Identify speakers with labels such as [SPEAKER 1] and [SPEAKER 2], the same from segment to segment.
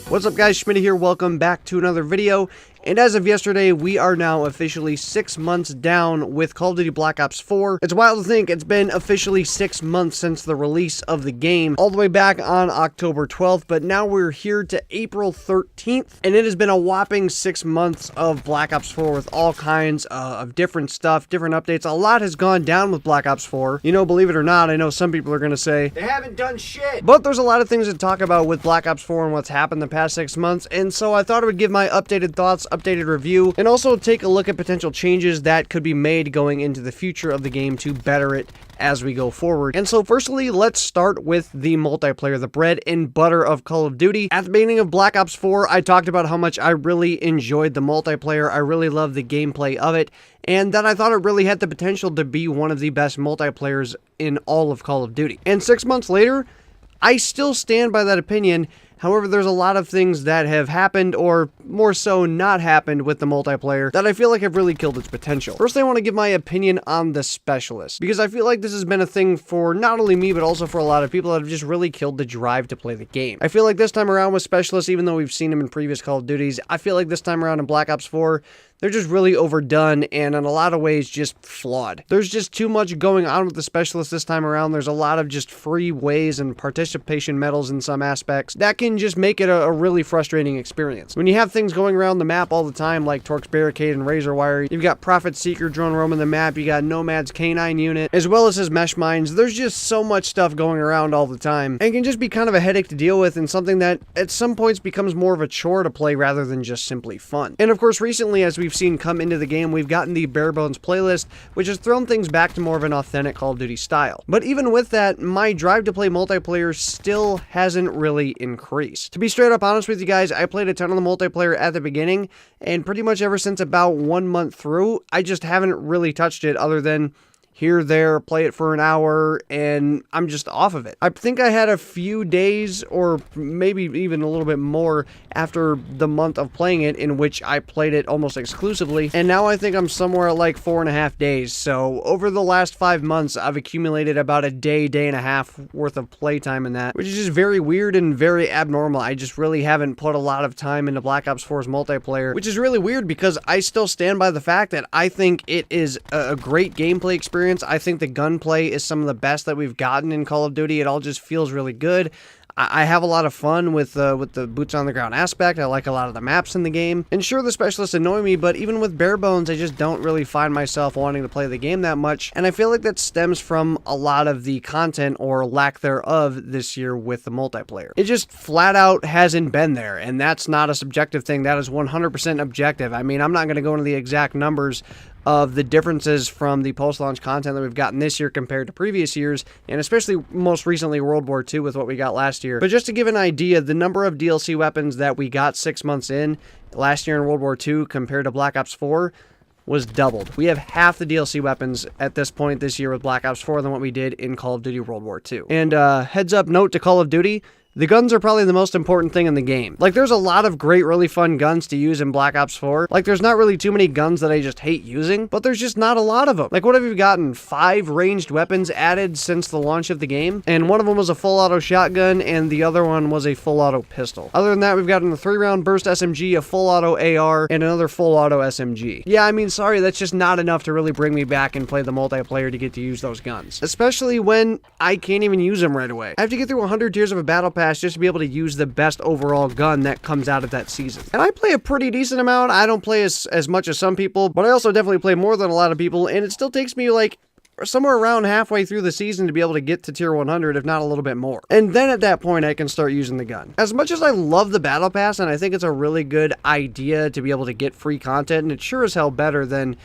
[SPEAKER 1] What's up guys, Schmitty here, welcome back to another video. And as of yesterday, we are now officially 6 months down with Call of Duty Black Ops 4. It's wild to think it's been officially 6 months since the release of the game, all the way back on October 12th, but now we're here to April 13th, and it has been a whopping 6 months of Black Ops 4 with all kinds of different stuff, different updates. A lot has gone down with Black Ops 4. You know, believe it or not, I know some people are going to say, they haven't done shit. But there's a lot of things to talk about with Black Ops 4 and what's happened the past 6 months, and so I thought I would give my updated thoughts, updated review, and also take a look at potential changes that could be made going into the future of the game to better it as we go forward. And so firstly, let's start with the multiplayer, the bread and butter of Call of Duty. At the beginning of Black Ops 4, I talked about how much I really enjoyed the multiplayer. I really loved the gameplay of it, and that I thought it really had the potential to be one of the best multiplayers in all of Call of Duty. And 6 months later, I still stand by that opinion. However, there's a lot of things that have happened, or more so not happened, with the multiplayer that I feel like have really killed its potential. First, I want to give my opinion on the Specialist, because I feel like this has been a thing for not only me, but also for a lot of people that have just really killed the drive to play the game. I feel like this time around with Specialist, even though we've seen him in previous Call of Duties, I feel like this time around in Black Ops 4, they're just really overdone and in a lot of ways just flawed. There's just too much going on with the Specialist this time around. There's a lot of just free ways and participation medals in some aspects that can just make it a really frustrating experience. When you have things going around the map all the time like Torque's Barricade and Razor Wire, you've got Prophet Seeker drone roaming the map, you got Nomad's K9 unit, as well as his mesh mines. There's just so much stuff going around all the time and can just be kind of a headache to deal with, and something that at some points becomes more of a chore to play rather than just simply fun. And of course, recently, as we've seen come into the game, we've gotten the Bare Bones playlist, which has thrown things back to more of an authentic Call of Duty style. But even with that, my drive to play multiplayer still hasn't really increased. To be straight up honest with you guys, I played a ton of the multiplayer at the beginning, and pretty much ever since about 1 month through, I just haven't really touched it other than here, there, play it for an hour, and I'm just off of it. I think I had a few days, or maybe even a little bit more, after the month of playing it, in which I played it almost exclusively, and now I think I'm somewhere at like 4.5 days. So over the last 5 months, I've accumulated about a day and a half worth of playtime in that, which is just very weird and very abnormal. I just really haven't put a lot of time into Black Ops 4's multiplayer, which is really weird because I still stand by the fact that I think it is a great gameplay experience. I think the gunplay is some of the best that we've gotten in Call of Duty. It all just feels really good. I have a lot of fun with the boots on the ground aspect. I like a lot of the maps in the game. And sure, the Specialists annoy me, but even with Bare Bones, I just don't really find myself wanting to play the game that much. And I feel like that stems from a lot of the content, or lack thereof, this year with the multiplayer. It just flat out hasn't been there, and that's not a subjective thing. That is 100% objective. I mean, I'm not going to go into the exact numbers of the differences from the post-launch content that we've gotten this year compared to previous years, and especially most recently World War II with what we got last year. But just to give an idea, the number of DLC weapons that we got 6 months in last year in World War II compared to Black Ops 4 was doubled. We have half the DLC weapons at this point this year with Black Ops 4 than what we did in Call of Duty World War II. And heads up note to Call of Duty, the guns are probably the most important thing in the game. Like, there's a lot of great, really fun guns to use in Black Ops 4. Like, there's not really too many guns that I just hate using, but there's just not a lot of them. Like, what have you gotten? 5 ranged weapons added since the launch of the game? And one of them was a full auto shotgun, and the other one was a full auto pistol. Other than that, we've gotten a 3-round burst SMG, a full auto AR, and another full auto SMG. Yeah, I mean, sorry, that's just not enough to really bring me back and play the multiplayer to get to use those guns. Especially when I can't even use them right away. I have to get through 100 tiers of a battle pass just to be able to use the best overall gun that comes out of that season. And I play a pretty decent amount. I don't play as much as some people, but I also definitely play more than a lot of people, and it still takes me like somewhere around halfway through the season to be able to get to tier 100, if not a little bit more. And then at that point, I can start using the gun. As much as I love the Battle Pass, and I think it's a really good idea to be able to get free content, and it's sure as hell better than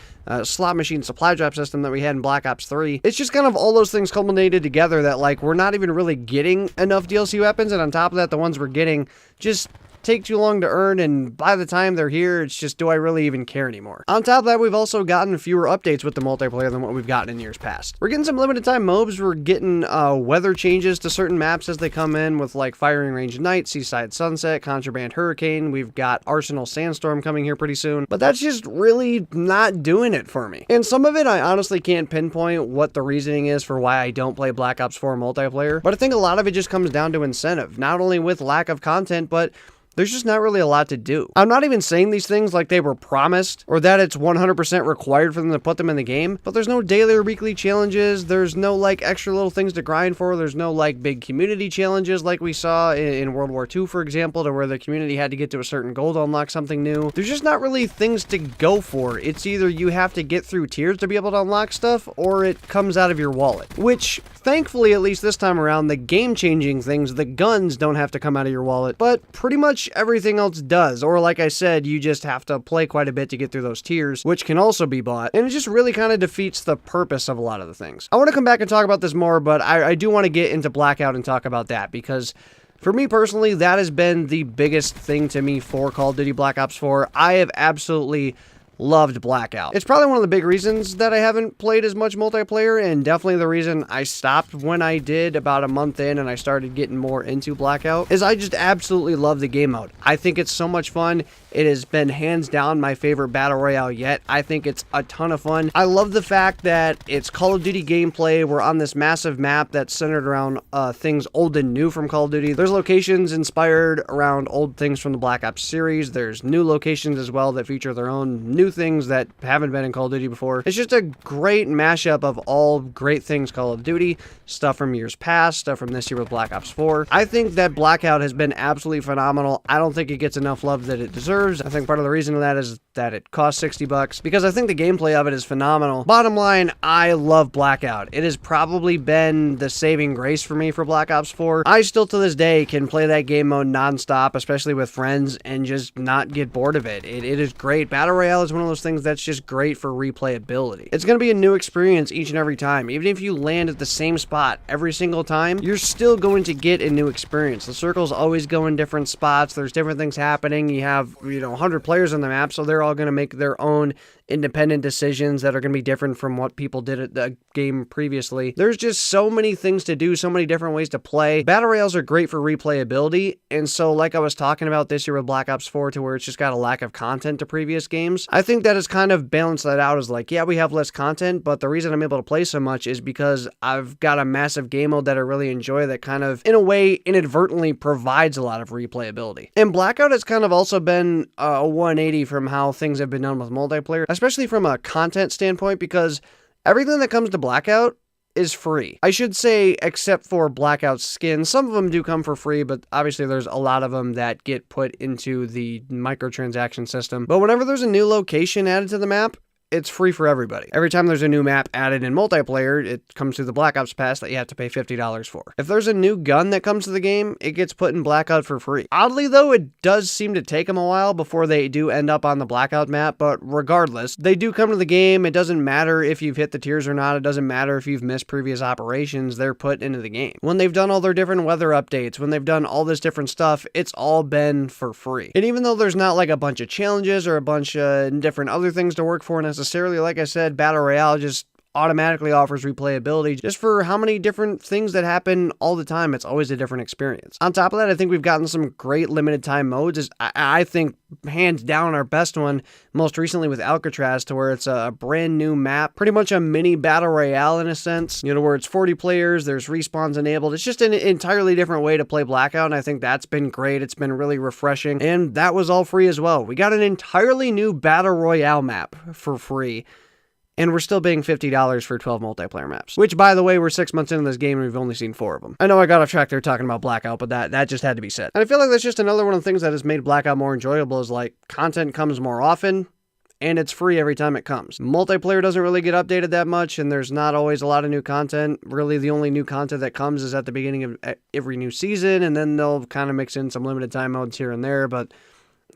[SPEAKER 1] slot machine supply drop system that we had in Black Ops 3. It's just kind of all those things culminated together that, like, we're not even really getting enough DLC weapons, and on top of that, the ones we're getting just take too long to earn, and by the time they're here, it's just, do I really even care anymore? On top of that, we've also gotten fewer updates with the multiplayer than what we've gotten in years past. We're getting some limited time mobs, we're getting weather changes to certain maps as they come in, with like Firing Range Night, Seaside Sunset, Contraband Hurricane. We've got Arsenal Sandstorm coming here pretty soon, but that's just really not doing ruin it for me. And some of it, I honestly can't pinpoint what the reasoning is for why I don't play Black Ops 4 multiplayer, but I think a lot of it just comes down to incentive, not only with lack of content, but there's just not really a lot to do. I'm not even saying these things like they were promised or that it's 100% required for them to put them in the game, but there's no daily or weekly challenges. There's no like extra little things to grind for. There's no like big community challenges like we saw in World War II, for example, to where the community had to get to a certain goal to unlock something new. There's just not really things to go for. It's either you have to get through tiers to be able to unlock stuff or it comes out of your wallet, which thankfully, at least this time around, the game-changing things, the guns don't have to come out of your wallet, but pretty much everything else does. Or like I said, you just have to play quite a bit to get through those tiers, which can also be bought, and it just really kind of defeats the purpose of a lot of the things. I want to come back and talk about this more, but I do want to get into Blackout and talk about that, because for me personally, that has been the biggest thing to me for Call of Duty Black Ops 4. I have absolutely loved Blackout. It's probably one of the big reasons that I haven't played as much multiplayer, and definitely the reason I stopped when I did about a month in and I started getting more into Blackout, is I just absolutely love the game mode. I think it's so much fun. It has been hands down my favorite battle royale yet. I think it's a ton of fun. I love the fact that it's Call of Duty gameplay. We're on this massive map that's centered around things old and new from Call of Duty. There's locations inspired around old things from the Black Ops series. There's new locations as well that feature their own new things that haven't been in Call of Duty before. It's just a great mashup of all great things Call of Duty, stuff from years past, stuff from this year with Black Ops 4. I think that Blackout has been absolutely phenomenal. I don't think it gets enough love that it deserves. I think part of the reason of that is that it costs $60, because I think the gameplay of it is phenomenal. Bottom line, I love Blackout. It has probably been the saving grace for me for Black Ops 4. I still to this day can play that game mode nonstop, especially with friends, and just not get bored of it. It is great. Battle Royale is one of those things that's just great for replayability. It's going to be a new experience each and every time. Even if you land at the same spot every single time, you're still going to get a new experience. The circles always go in different spots. There's different things happening. You have 100 players on the map, so they're all going to make their own independent decisions that are going to be different from what people did at the game previously. There's just so many things to do, so many different ways to play. Battle Royales are great for replayability, and so like I was talking about this year with Black Ops 4, to where it's just got a lack of content to previous games, I think that has kind of balanced that out as like, yeah, we have less content, but the reason I'm able to play so much is because I've got a massive game mode that I really enjoy that kind of, in a way, inadvertently provides a lot of replayability. And Blackout has kind of also been a 180 from how things have been done with multiplayer, especially from a content standpoint, because everything that comes to Blackout is free. I should say, except for Blackout skins. Some of them do come for free, but obviously there's a lot of them that get put into the microtransaction system. But whenever there's a new location added to the map, it's free for everybody. Every time there's a new map added in multiplayer, it comes through the Black Ops Pass that you have to pay $50 for. If there's a new gun that comes to the game, it gets put in Blackout for free. Oddly though, it does seem to take them a while before they do end up on the Blackout map, but regardless, they do come to the game. It doesn't matter if you've hit the tiers or not. It doesn't matter if you've missed previous operations. They're put into the game. When they've done all their different weather updates, when they've done all this different stuff, it's all been for free. And even though there's not like a bunch of challenges or a bunch of different other things to work for necessarily, like I said, Battle Royale just automatically offers replayability just for how many different things that happen all the time. It's always a different experience. On top of that, I think we've gotten some great limited time modes. I think hands down our best one, most recently with Alcatraz, to where it's a brand new map, pretty much a mini Battle Royale in a sense, where it's 40 players, there's respawns enabled. It's just an entirely different way to play Blackout, and I think that's been great. It's been really refreshing, and that was all free as well. We got an entirely new Battle Royale map for free, and we're still paying $50 for 12 multiplayer maps. Which, by the way, we're 6 months into this game and we've only seen 4 of them. I know I got off track there talking about Blackout, but that just had to be said. And I feel like that's just another one of the things that has made Blackout more enjoyable, is like, content comes more often, and it's free every time it comes. Multiplayer doesn't really get updated that much, and there's not always a lot of new content. Really, the only new content that comes is at the beginning of every new season, and then they'll kind of mix in some limited time modes here and there, but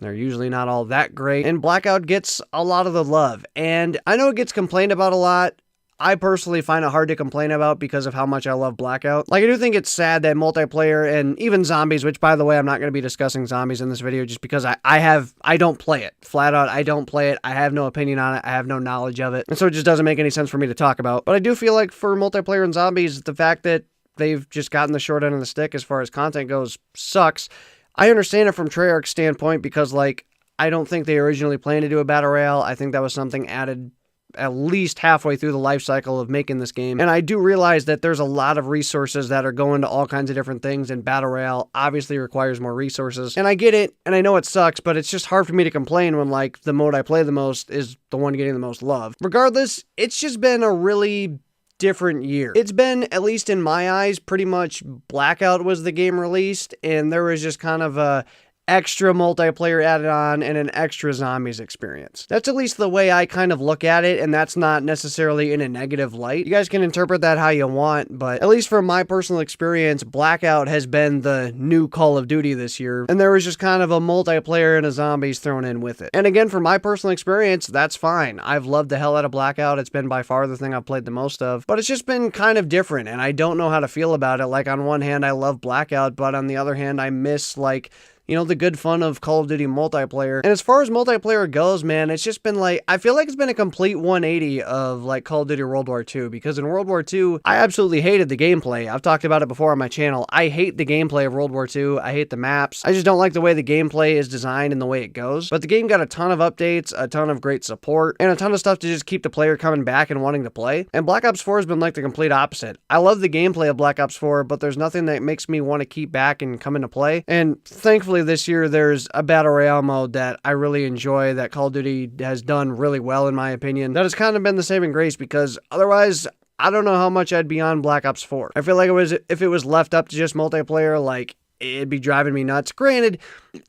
[SPEAKER 1] they're usually not all that great. And Blackout gets a lot of the love. And I know it gets complained about a lot. I personally find it hard to complain about because of how much I love Blackout. Like, I do think it's sad that multiplayer and even zombies, which, by the way, I'm not going to be discussing zombies in this video just because I don't play it. Flat out, I don't play it. I have no opinion on it. I have no knowledge of it. And so it just doesn't make any sense for me to talk about. But I do feel like for multiplayer and zombies, the fact that they've just gotten the short end of the stick as far as content goes sucks. I understand it from Treyarch's standpoint because, like, I don't think they originally planned to do a Battle Royale. I think that was something added at least halfway through the life cycle of making this game. And I do realize that there's a lot of resources that are going to all kinds of different things, and Battle Royale obviously requires more resources. And I get it, and I know it sucks, but it's just hard for me to complain when, like, the mode I play the most is the one getting the most love. Regardless, it's just been a really different year. It's been, at least in my eyes, pretty much Blackout was the game released, and there was just kind of a extra multiplayer added on and an extra zombies experience. That's at least the way I kind of look at it, and that's not necessarily in a negative light. You guys can interpret that how you want, but at least from my personal experience, Blackout has been the new Call of Duty this year, and there was just kind of a multiplayer and a zombies thrown in with it. And again, from my personal experience, that's fine. I've loved the hell out of Blackout. It's been by far the thing I've played the most of, but it's just been kind of different, and I don't know how to feel about it. Like, on one hand, I love Blackout, but on the other hand, I miss, like, you know, the good fun of Call of Duty multiplayer. And as far as multiplayer goes, man, it's just been like, I feel like it's been a complete 180 of like Call of Duty World War II, because in World War II, I absolutely hated the gameplay. I've talked about it before on my channel. I hate the gameplay of World War II. I hate the maps. I just don't like the way the gameplay is designed and the way it goes. But the game got a ton of updates, a ton of great support, and a ton of stuff to just keep the player coming back and wanting to play. And Black Ops 4 has been like the complete opposite. I love the gameplay of Black Ops 4, but there's nothing that makes me want to keep back and come into play. And thankfully this year, there's a Battle Royale mode that I really enjoy, that Call of Duty has done really well, in my opinion. That has kind of been the saving grace, because otherwise, I don't know how much I'd be on Black Ops 4. I feel like if it was left up to just multiplayer, like, it'd be driving me nuts. Granted,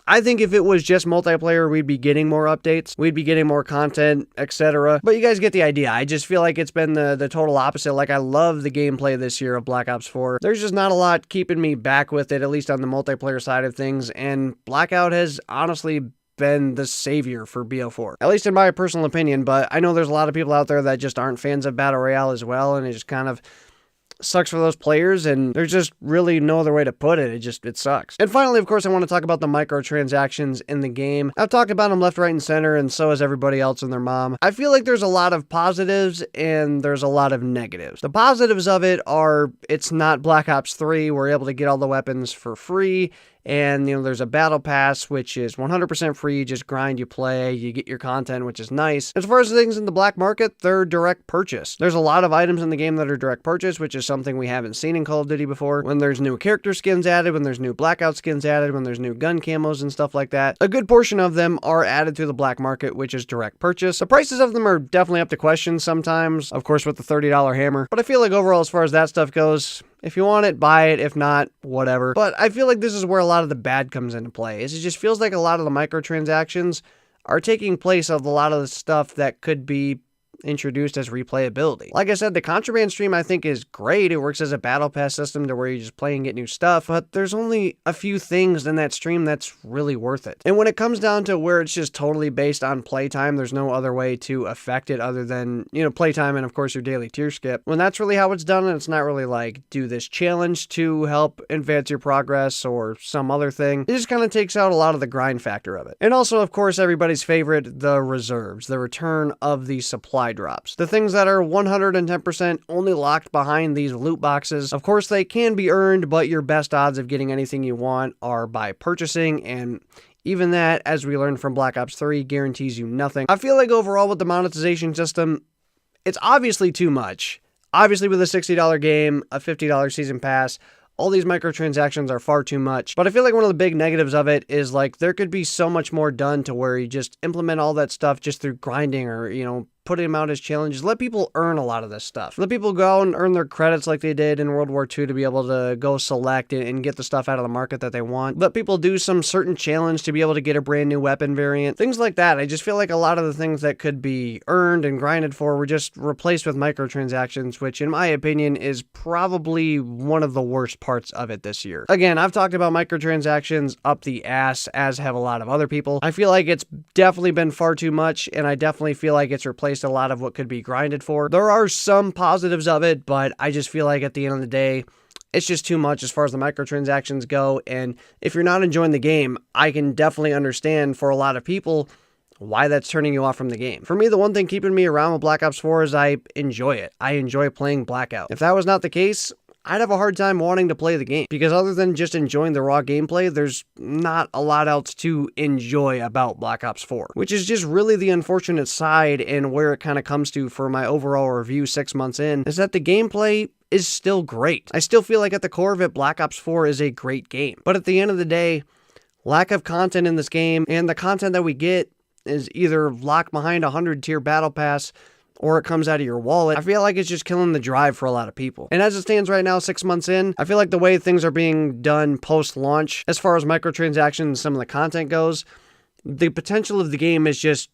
[SPEAKER 1] I think if it was just multiplayer, we'd be getting more updates, we'd be getting more content, etc. But you guys get the idea. I just feel like it's been the total opposite. Like, I love the gameplay this year of Black Ops 4. There's just not a lot keeping me back with it, at least on the multiplayer side of things, and Blackout has honestly been the savior for BO4, at least in my personal opinion. But I know there's a lot of people out there that just aren't fans of Battle Royale as well, and it just kind of sucks for those players, and there's just really no other way to put it. It sucks. And finally, of course, I want to talk about the microtransactions in the game. I've talked about them left, right, and center, and so has everybody else and their mom. I feel like there's a lot of positives and there's a lot of negatives. The positives of it are, it's not Black Ops 3. We're able to get all the weapons for free. And, you know, there's a battle pass, which is 100% free. You just grind, you play, you get your content, which is nice. As far as things in the black market, they're direct purchase. There's a lot of items in the game that are direct purchase, which is something we haven't seen in Call of Duty before. When there's new character skins added, when there's new Blackout skins added, when there's new gun camos and stuff like that, a good portion of them are added through the black market, which is direct purchase. The prices of them are definitely up to question sometimes, of course, with the $30 hammer. But I feel like overall, as far as that stuff goes, if you want it, buy it. If not, whatever. But I feel like this is where a lot of the bad comes into play. It just feels like a lot of the microtransactions are taking place of a lot of the stuff that could be introduced as replayability. Like I said, the Contraband stream I think is great. It works as a battle pass system to where you just play and get new stuff, but there's only a few things in that stream that's really worth it. And when it comes down to where it's just totally based on playtime, there's no other way to affect it other than, you know, playtime and of course your daily tier skip. When that's really how it's done, and it's not really like do this challenge to help advance your progress or some other thing, it just kind of takes out a lot of the grind factor of it. And also, of course, everybody's favorite, the reserves, the return of the supply drops. The things that are 110% only locked behind these loot boxes. Of course, they can be earned, but your best odds of getting anything you want are by purchasing, and even that, as we learned from Black Ops 3, guarantees you nothing. I feel like overall with the monetization system, it's obviously too much. Obviously with a $60 game, a $50 season pass, all these microtransactions are far too much. But I feel like one of the big negatives of it is like there could be so much more done to where you just implement all that stuff just through grinding or, you know, putting them out as challenges. Let people earn a lot of this stuff. Let people go and earn their credits like they did in World War II to be able to go select and get the stuff out of the market that they want. Let people do some certain challenge to be able to get a brand new weapon variant. Things like that. I just feel like a lot of the things that could be earned and grinded for were just replaced with microtransactions, which in my opinion is probably one of the worst parts of it this year. Again, I've talked about microtransactions up the ass, as have a lot of other people. I feel like it's definitely been far too much, and I definitely feel like it's replaced a lot of what could be grinded for. There are some positives of it, but I just feel like at the end of the day, it's just too much as far as the microtransactions go. And if you're not enjoying the game, I can definitely understand for a lot of people why that's turning you off from the game. For me, the one thing keeping me around with Black Ops 4 is I enjoy it. I enjoy playing Blackout. If that was not the case, I'd have a hard time wanting to play the game, because other than just enjoying the raw gameplay, there's not a lot else to enjoy about Black Ops 4, which is just really the unfortunate side and where it kind of comes to for my overall review 6 months in, is that the gameplay is still great. I still feel like at the core of it, Black Ops 4 is a great game. But at the end of the day, lack of content in this game, and the content that we get is either locked behind a 100-tier battle pass, or it comes out of your wallet. I feel like it's just killing the drive for a lot of people. And as it stands right now, 6 months in, I feel like the way things are being done post-launch, as far as microtransactions and some of the content goes, the potential of the game is just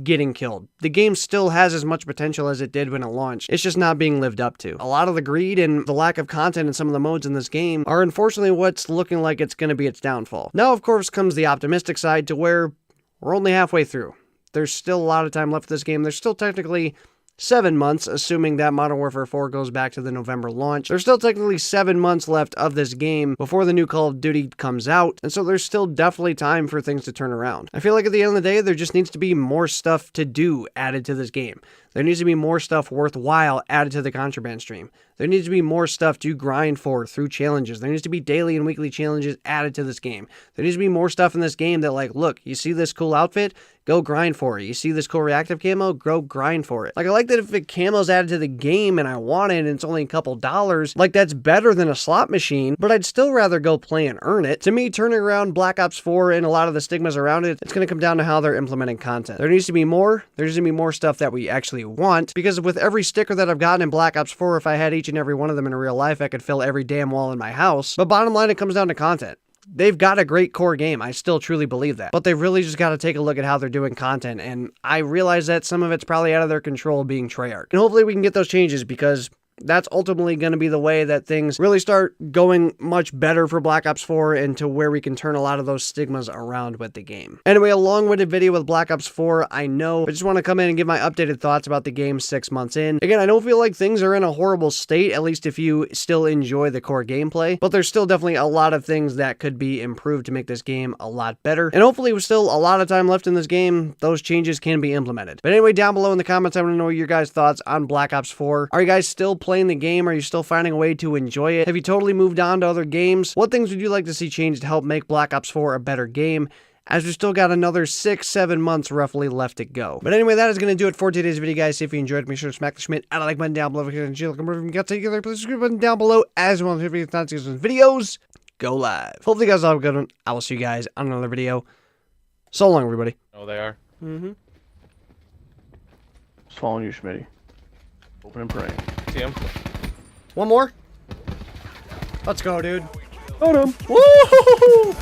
[SPEAKER 1] getting killed. The game still has as much potential as it did when it launched. It's just not being lived up to. A lot of the greed and the lack of content in some of the modes in this game are unfortunately what's looking like it's going to be its downfall. Now, of course, comes the optimistic side to where we're only halfway through. There's still a lot of time left in this game. There's still technically 7 months, assuming that Modern Warfare 4 goes back to the November launch. There's still technically 7 months left of this game before the new Call of Duty comes out, and so there's still definitely time for things to turn around. I feel like at the end of the day, there just needs to be more stuff to do added to this game. There needs to be more stuff worthwhile added to the contraband stream. There needs to be more stuff to grind for through challenges. There needs to be daily and weekly challenges added to this game. There needs to be more stuff in this game that, like, look, you see this cool outfit? Go grind for it. You see this cool reactive camo? Go grind for it. Like, I like that if the camo's added to the game and I want it and it's only a couple dollars, like, that's better than a slot machine, but I'd still rather go play and earn it. To me, turning around Black Ops 4 and a lot of the stigmas around it, it's going to come down to how they're implementing content. There needs to be more. There needs to be more stuff that we actually want, because with every sticker that I've gotten in Black Ops 4, if I had each and every one of them in real life, I could fill every damn wall in my house. But bottom line, it comes down to content. They've got a great core game. I still truly believe that. But they really just got to take a look at how they're doing content. And I realize that some of it's probably out of their control being Treyarch. And hopefully we can get those changes, because that's ultimately going to be the way that things really start going much better for Black Ops 4 and to where we can turn a lot of those stigmas around with the game. Anyway, a long-winded video with Black Ops 4, I know. I just want to come in and give my updated thoughts about the game 6 months in. Again, I don't feel like things are in a horrible state, at least if you still enjoy the core gameplay, but there's still definitely a lot of things that could be improved to make this game a lot better. And hopefully with still a lot of time left in this game, those changes can be implemented. But anyway, down below in the comments, I want to know your guys' thoughts on Black Ops 4. Are you guys still playing the game? Are you still finding a way to enjoy it? Have you totally moved on to other games? What things would you like to see changed to help make Black Ops 4 a better game, as we still got another 6-7 months roughly left to go? But anyway, that is going to do it for today's video, guys. If you enjoyed it, make sure to smack the Schmidt out of like button down below. If you got together, please subscribe button down below as well. If you want to see some videos, go live. Hopefully you guys all have a good one. I will see you guys on another video. So long, everybody.
[SPEAKER 2] Oh, they are?
[SPEAKER 3] Mm-hmm. Just following you, Schmitty. Open and praying.
[SPEAKER 2] See him?
[SPEAKER 1] One more. Let's go, dude.
[SPEAKER 3] Got him.
[SPEAKER 1] Woo!